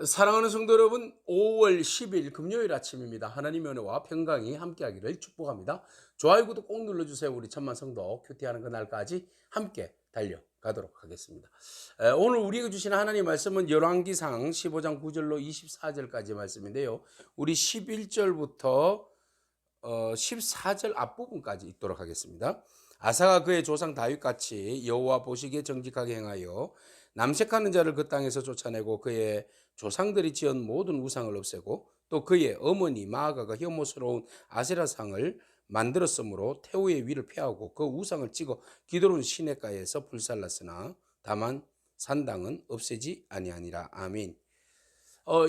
사랑하는 성도 여러분, 5월 10일 금요일 아침입니다. 하나님의 은혜와 평강이 함께하기를 축복합니다. 좋아요, 구독 꼭 눌러주세요. 우리 천만 성도 큐티하는 그날까지 함께 달려가도록 하겠습니다. 오늘 우리에게 주시는 하나님 말씀은 열왕기상 15장 9절로 24절까지 말씀인데요. 우리 11절부터 14절 앞부분까지 읽도록 하겠습니다. 아사가 그의 조상 다윗같이 여호와 보시기에 정직하게 행하여 남색하는 자를 그 땅에서 쫓아내고 그의 조상들이 지은 모든 우상을 없애고 또 그의 어머니 마아가가 혐오스러운 아세라상을 만들었으므로 태우의 위를 피하고 그 우상을 찍어 기드론 시내가에서 불살랐으나 다만 산당은 없애지 아니하니라. 아멘.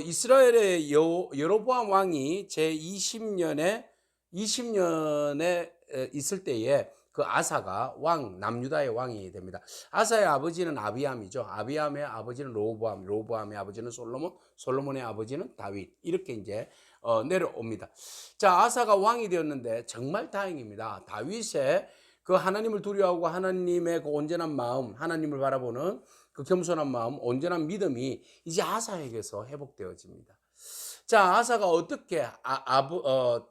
이스라엘의 여로보암 왕이 제 20년에 있을 때에 그 아사가 남유다의 왕이 됩니다. 아사의 아버지는 아비암이죠. 아비암의 아버지는 로보암, 로보암의 아버지는 솔로몬, 솔로몬의 아버지는 다윗. 이렇게 이제 내려옵니다. 자, 아사가 왕이 되었는데 정말 다행입니다. 다윗의 그 하나님을 두려워하고 하나님의 그 온전한 마음, 하나님을 바라보는 그 겸손한 마음, 온전한 믿음이 이제 아사에게서 회복되어집니다. 자, 아사가 어떻게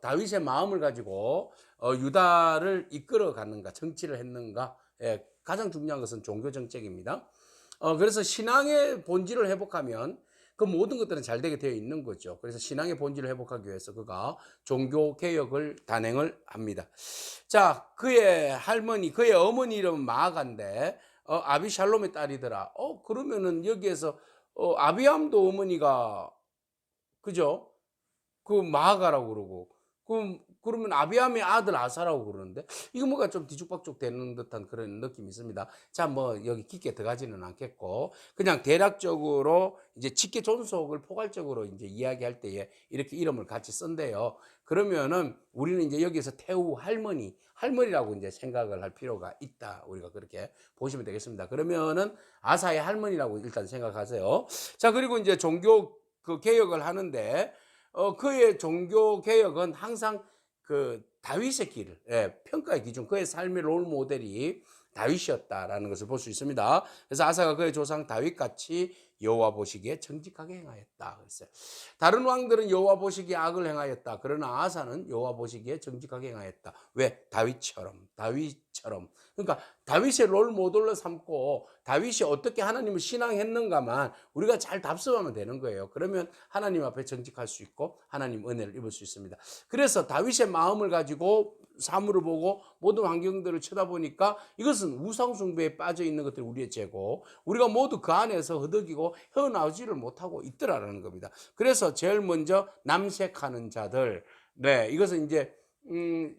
다윗의 마음을 가지고 유다를 이끌어 갔는가, 정치를 했는가? 예, 가장 중요한 것은 종교 정책입니다. 그래서 신앙의 본질을 회복하면 그 모든 것들은 잘 되게 되어 있는 거죠. 그래서 신앙의 본질을 회복하기 위해서 그가 종교 개혁을 단행을 합니다. 자, 그의 할머니, 그의 어머니 이름은 마아가인데 아비샬롬의 딸이더라. 그러면은 여기에서 아비암도 어머니가 그죠? 그 마아가라고 그러고 그러면 아비암의 아들 아사라고 그러는데 이거 뭐가 좀 뒤죽박죽 되는 듯한 그런 느낌이 있습니다. 자, 뭐 여기 깊게 들어가지는 않겠고 그냥 대략적으로 이제 직계 존속을 포괄적으로 이제 이야기할 때에 이렇게 이름을 같이 쓴대요. 그러면은 우리는 이제 여기서 태우 할머니라고 이제 생각을 할 필요가 있다. 우리가 그렇게 보시면 되겠습니다. 그러면은 아사의 할머니라고 일단 생각하세요. 자, 그리고 이제 종교 그 개혁을 하는데 그의 종교 개혁은 항상 그 다윗의 길을 평가의 기준, 그의 삶의 롤 모델이 다윗이었다라는 것을 볼 수 있습니다. 그래서 아사가 그의 조상 다윗같이 여호와 보시기에 정직하게 행하였다 그랬어요. 다른 왕들은 여호와 보시기에 악을 행하였다. 그러나 아사는 여호와 보시기에 정직하게 행하였다. 왜? 다윗처럼. 그러니까 다윗의 롤 모델로 삼고 다윗이 어떻게 하나님을 신앙했는가만 우리가 잘 답습하면 되는 거예요. 그러면 하나님 앞에 정직할 수 있고 하나님 은혜를 입을 수 있습니다. 그래서 다윗의 마음을 가지고 사물을 보고 모든 환경들을 쳐다보니까 이것은 우상 숭배에 빠져 있는 것들이 우리의 죄고 우리가 모두 그 안에서 허덕이고 헤어나오지를 못하고 있더라라는 겁니다. 그래서 제일 먼저 남색하는 자들, 네, 이것은 이제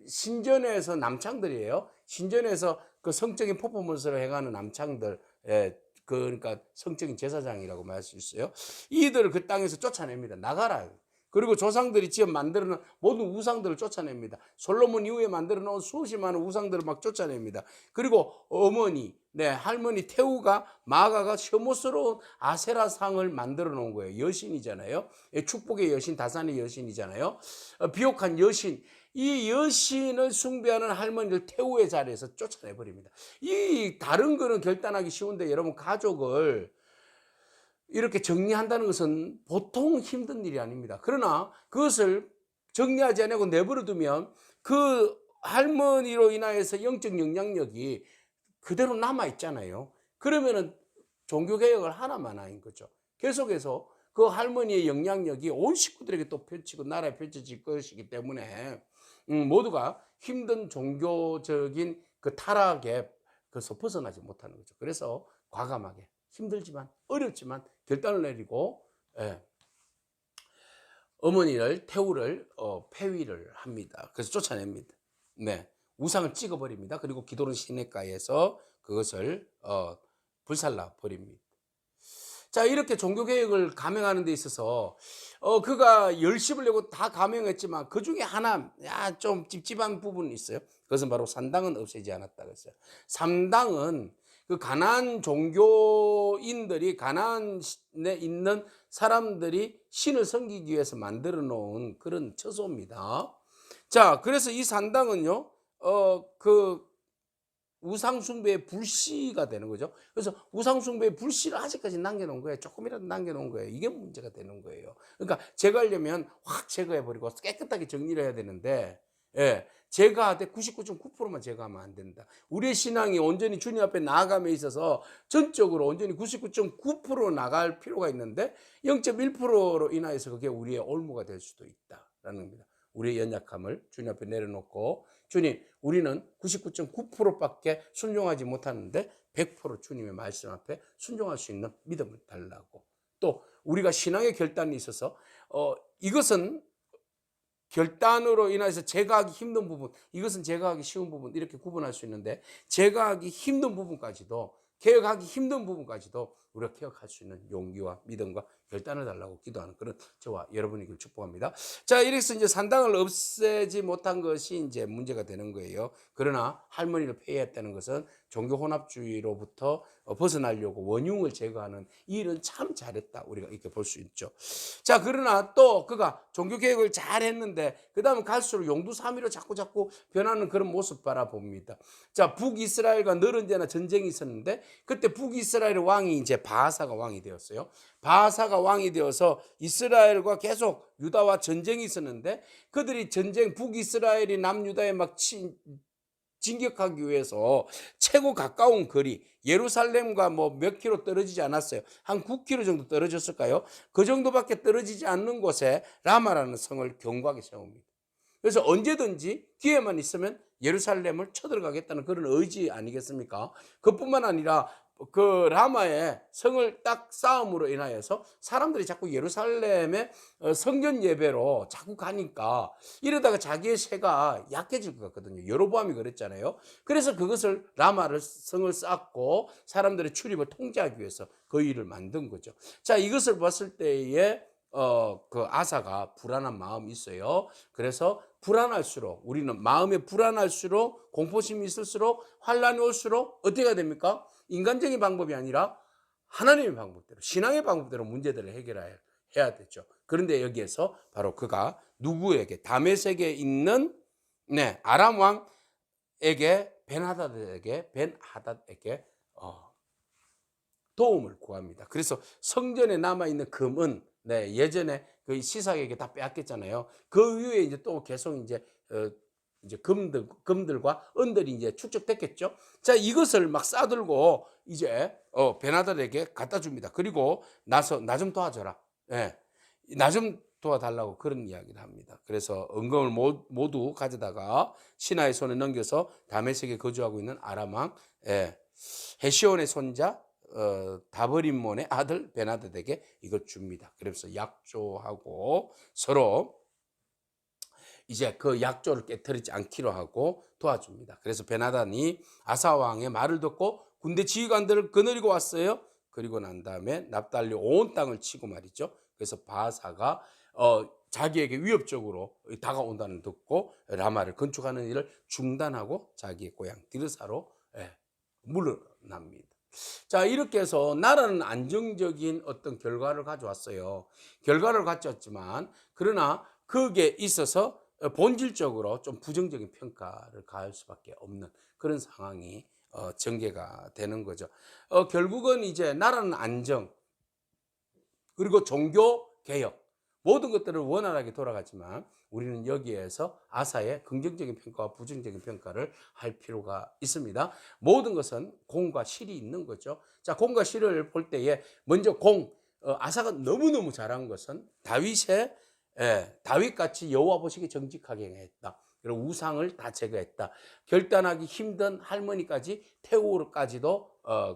신전에서 남창들이에요. 신전에서 그 성적인 퍼포먼스를 해가는 남창들, 그러니까 성적인 제사장이라고 말할 수 있어요. 이들을 그 땅에서 쫓아냅니다. 나가라. 그리고 조상들이 지어 만들어 놓은 모든 우상들을 쫓아냅니다. 솔로몬 이후에 만들어 놓은 수없이 많은 우상들을 막 쫓아냅니다. 그리고 할머니 태우가 마가가 혐오스러운 아세라상을 만들어 놓은 거예요. 여신이잖아요. 축복의 여신, 다산의 여신이잖아요. 비옥한 여신. 이 여신을 숭배하는 할머니를 태우의 자리에서 쫓아내버립니다. 이 다른 거는 결단하기 쉬운데 여러분 가족을 이렇게 정리한다는 것은 보통 힘든 일이 아닙니다. 그러나 그것을 정리하지 않고 내버려 두면 그 할머니로 인하여서 영적 영향력이 그대로 남아 있잖아요. 그러면은 종교개혁을 하나만 아닌 거죠. 계속해서 그 할머니의 영향력이 온 식구들에게 또 펼치고 나라에 펼쳐질 것이기 때문에 모두가 힘든 종교적인 그 타락에 그래서 벗어나지 못하는 거죠. 그래서 과감하게 힘들지만 어렵지만 결단을 내리고 어머니를 태우를 폐위를 합니다. 그래서 쫓아냅니다. 네, 우상을 찍어버립니다. 그리고 기도론 시내가에서 그것을 불살라 버립니다. 자, 이렇게 종교개혁을 감행하는 데 있어서 그가 열심을 내고 다 감행했지만 그 중에 하나 좀 찝찝한 부분이 있어요. 그것은 바로 산당은 없애지 않았다 그랬어요. 산당은 그 가나안 종교인들이 가나안에 있는 사람들이 신을 섬기기 위해서 만들어 놓은 그런 처소입니다. 자, 그래서 이 산당은요 그 우상숭배의 불씨가 되는 거죠. 그래서 우상숭배의 불씨를 아직까지 남겨놓은 거예요. 조금이라도 남겨놓은 거예요. 이게 문제가 되는 거예요. 그러니까 제거하려면 확 제거해버리고 깨끗하게 정리를 해야 되는데, 예, 제거하되 99.9%만 제거하면 안 된다. 우리의 신앙이 온전히 주님 앞에 나아감에 있어서 전적으로 온전히 99.9% 나갈 필요가 있는데 0.1%로 인하여서 그게 우리의 올무가 될 수도 있다라는 겁니다. 우리의 연약함을 주님 앞에 내려놓고, 주님, 우리는 99.9%밖에 순종하지 못하는데 100% 주님의 말씀 앞에 순종할 수 있는 믿음을 달라고. 또 우리가 신앙의 결단이 있어서 이것은 결단으로 인해서 제거하기 힘든 부분, 이것은 제거하기 쉬운 부분, 이렇게 구분할 수 있는데, 제거하기 힘든 부분까지도, 개혁하기 힘든 부분까지도 우리가 개혁할 수 있는 용기와 믿음과 결단을 달라고 기도하는 그런 저와 여러분이길 축복합니다. 자, 이래서 이제 산당을 없애지 못한 것이 이제 문제가 되는 거예요. 그러나 할머니를 폐해했다는 것은 종교 혼합주의로부터 벗어나려고 원흉을 제거하는 이 일은 참 잘했다, 우리가 이렇게 볼 수 있죠. 자, 그러나 또 그가 종교 개혁을 잘 했는데 그 다음에 갈수록 용두사미로 자꾸 변하는 그런 모습 바라봅니다. 자, 북이스라엘과 너른 데나 전쟁이 있었는데 그때 북이스라엘 왕이 이제 바하사가 왕이 되었어요. 바하사가 왕이 되어서 이스라엘과 계속 유다와 전쟁이 있었는데, 그들이 전쟁, 북이스라엘이 남유다에 막 진격하기 위해서 최고 가까운 거리, 예루살렘과 뭐 몇 킬로 떨어지지 않았어요. 한 9킬로 정도 떨어졌을까요? 그 정도밖에 떨어지지 않는 곳에 라마라는 성을 견고하게 세웁니다. 그래서 언제든지 기회만 있으면 예루살렘을 쳐들어가겠다는 그런 의지 아니겠습니까? 그뿐만 아니라 그 라마의 성을 딱 쌓음으로 인하여서 사람들이 자꾸 예루살렘의 성전 예배로 자꾸 가니까 이러다가 자기의 세가 약해질 것 같거든요. 여로보암이 그랬잖아요. 그래서 그것을 라마를 성을 쌓고 사람들의 출입을 통제하기 위해서 그 일을 만든 거죠. 자, 이것을 봤을 때에 그 아사가 불안한 마음이 있어요. 그래서 불안할수록, 우리는 마음에 불안할수록, 공포심이 있을수록, 환란이 올수록 어떻게 됩니까? 인간적인 방법이 아니라 하나님의 방법대로, 신앙의 방법대로 문제들을 해결해야 되죠. 그런데 여기에서 바로 그가 누구에게, 다메섹에 있는 아람 왕에게, 벤하닷에게 도움을 구합니다. 그래서 성전에 남아있는 금은 예전에 그 시삭에게 다 빼앗겼잖아요. 그 위에 이제 또 계속 이제 금들과 은들이 이제 축적됐겠죠. 자, 이것을 막 싸들고 이제 베나달에게 갖다 줍니다. 그리고 나 좀 도와줘라. 예. 나 좀 도와달라고 그런 이야기를 합니다. 그래서 은금을 모두 가져다가 신하의 손에 넘겨서 다메섹에 거주하고 있는 아람 왕 헤시온의 손자 다버림몬의 아들 베나닷에게 이걸 줍니다. 그래서 약조하고 서로 이제 그 약조를 깨뜨리지 않기로 하고 도와줍니다. 그래서 베나단이 아사 왕의 말을 듣고 군대 지휘관들을 거느리고 왔어요. 그리고 난 다음에 납달리 온 땅을 치고 말이죠. 그래서 바하사가 자기에게 위협적으로 다가온다는 듣고 라마를 건축하는 일을 중단하고 자기의 고향 디르사로 물러납니다. 자, 이렇게 해서 나라는 안정적인 어떤 결과를 가져왔어요. 결과를 가져왔지만 그러나 거기에 있어서 본질적으로 좀 부정적인 평가를 가할 수밖에 없는 그런 상황이 전개가 되는 거죠. 결국은 이제 나라는 안정, 그리고 종교 개혁, 모든 것들을 원활하게 돌아가지만 우리는 여기에서 아사의 긍정적인 평가와 부정적인 평가를 할 필요가 있습니다. 모든 것은 공과 실이 있는 거죠. 자, 공과 실을 볼 때에 먼저 아사가 너무너무 잘한 것은 다윗같이 여호와 보시기에 정직하게 행했다. 그리고 우상을 다 제거했다. 결단하기 힘든 할머니까지 태우르까지도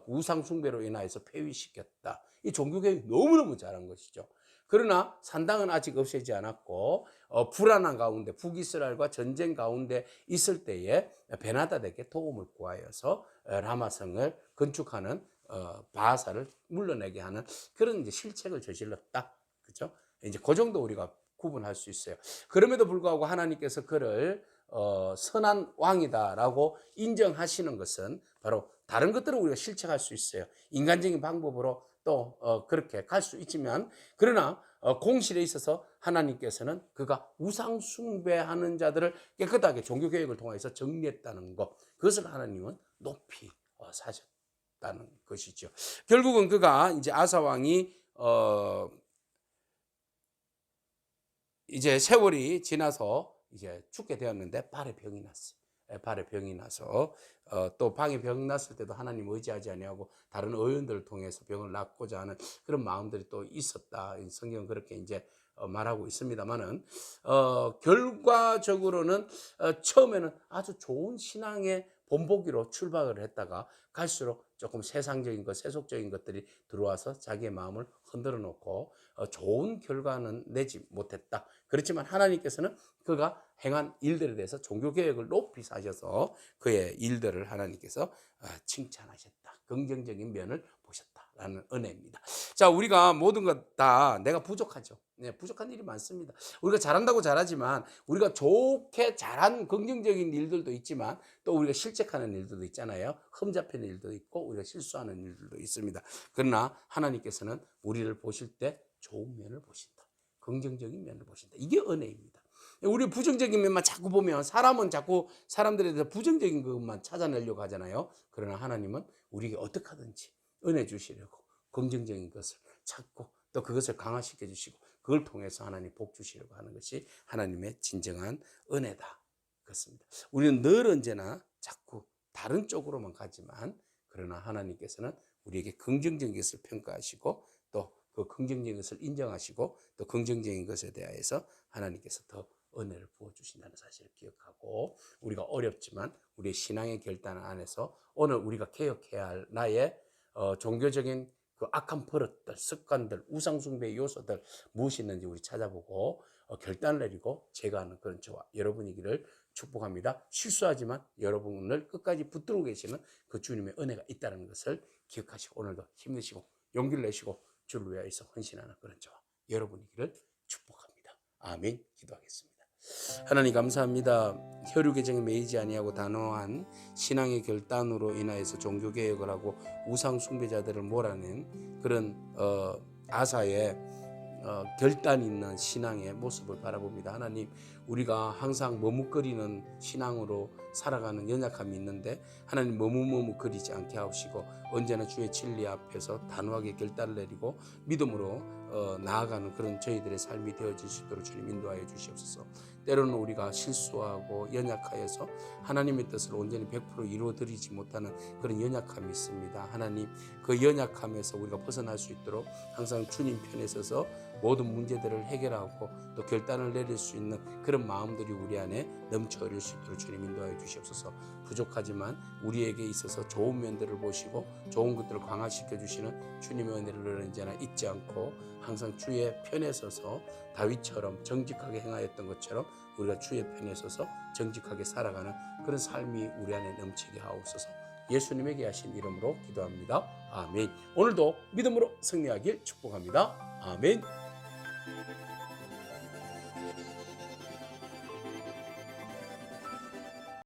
우상 숭배로 인하여서 폐위시켰다. 이 종교개혁이 너무너무 잘한 것이죠. 그러나 산당은 아직 없애지 않았고 불안한 가운데 북이스라엘과 전쟁 가운데 있을 때에 베나닷에게 도움을 구하여서 라마성을 건축하는 바하사를 물러내게 하는 그런 이제 실책을 저질렀다. 그죠? 이제 그 정도 우리가 구분할 수 있어요. 그럼에도 불구하고 하나님께서 그를 선한 왕이다라고 인정하시는 것은 바로 다른 것들은 우리가 실책할 수 있어요. 인간적인 방법으로 또 그렇게 갈 수 있지만, 그러나 공실에 있어서 하나님께서는 그가 우상 숭배하는 자들을 깨끗하게 종교개혁을 통해서 정리했다는 것, 그것을 하나님은 높이 사셨다는 것이죠. 결국은 그가 이제 아사 왕이 이제 세월이 지나서 이제 죽게 되었는데 발에 병이 났어요. 발에 병이 나서 또 방에 병 났을 때도 하나님 의지하지 아니하고 다른 의원들을 통해서 병을 낫고자 하는 그런 마음들이 또 있었다. 성경은 그렇게 이제 말하고 있습니다만은 결과적으로는 처음에는 아주 좋은 신앙의 본보기로 출발을 했다가 갈수록 조금 세상적인 것, 세속적인 것들이 들어와서 자기의 마음을 흔들어 놓고 좋은 결과는 내지 못했다. 그렇지만 하나님께서는 그가 행한 일들에 대해서 종교개혁을 높이 사셔서 그의 일들을 하나님께서 칭찬하셨다. 긍정적인 면을 보셨다라는 은혜입니다. 자, 우리가 모든 것 다 내가 부족하죠. 네, 부족한 일이 많습니다. 우리가 잘한다고 잘하지만 우리가 좋게 잘한 긍정적인 일들도 있지만 또 우리가 실책하는 일들도 있잖아요. 흠잡히는 일도 있고 우리가 실수하는 일들도 있습니다. 그러나 하나님께서는 우리를 보실 때 좋은 면을 보신다. 긍정적인 면을 보신다. 이게 은혜입니다. 우리 부정적인 면만 자꾸 보면 사람은 자꾸 사람들에 대해서 부정적인 것만 찾아내려고 하잖아요. 그러나 하나님은 우리에게 어떻게 하든지 은혜 주시려고 긍정적인 것을 찾고 또 그것을 강화시켜 주시고 그걸 통해서 하나님 복 주시려고 하는 것이 하나님의 진정한 은혜다. 그렇습니다. 우리는 늘 언제나 자꾸 다른 쪽으로만 가지만 그러나 하나님께서는 우리에게 긍정적인 것을 평가하시고 또 그 긍정적인 것을 인정하시고 또 긍정적인 것에 대해서 하나님께서 더 은혜를 부어주신다는 사실을 기억하고 우리가 어렵지만 우리의 신앙의 결단 안에서 오늘 우리가 개혁해야 할 나의 종교적인 그 악한 버릇들, 습관들, 우상숭배의 요소들 무엇이 있는지 우리 찾아보고 결단을 내리고 제거하는 그런 저와 여러분이기를 축복합니다. 실수하지만 여러분을 끝까지 붙들고 계시는 그 주님의 은혜가 있다는 것을 기억하시고 오늘도 힘내시고 용기를 내시고 주를 위하여서 헌신하는 그런 저와 여러분이기를 축복합니다. 아멘. 기도하겠습니다. 하나님 감사합니다. 혈육개정에 매이지 아니하고 단호한 신앙의 결단으로 인하여서 종교개혁을 하고 우상숭배자들을 몰아낸 그런 아사의 결단 있는 신앙의 모습을 바라봅니다. 하나님, 우리가 항상 머뭇거리는 신앙으로 살아가는 연약함이 있는데 하나님 머뭇거리지 않게 하시고 언제나 주의 진리 앞에서 단호하게 결단을 내리고 믿음으로 나아가는 그런 저희들의 삶이 되어질 수 있도록 주님 인도하여 주시옵소서. 때로는 우리가 실수하고 연약하여서 하나님의 뜻을 온전히 100% 이루어드리지 못하는 그런 연약함이 있습니다. 하나님, 그 연약함에서 우리가 벗어날 수 있도록 항상 주님 편에 서서 모든 문제들을 해결하고 또 결단을 내릴 수 있는 그런 마음들이 우리 안에 넘쳐 흐를 수 있도록 주님 인도하여 주시옵소서. 부족하지만 우리에게 있어서 좋은 면들을 보시고 좋은 것들을 강화시켜 주시는 주님의 은혜를 언제나 잊지 않고 항상 주의 편에 서서 다윗처럼 정직하게 행하였던 것처럼 우리가 주의 편에 서서 정직하게 살아가는 그런 삶이 우리 안에 넘치게 하옵소서. 예수님에게 하신 이름으로 기도합니다. 아멘. 오늘도 믿음으로 승리하길 축복합니다. 아멘.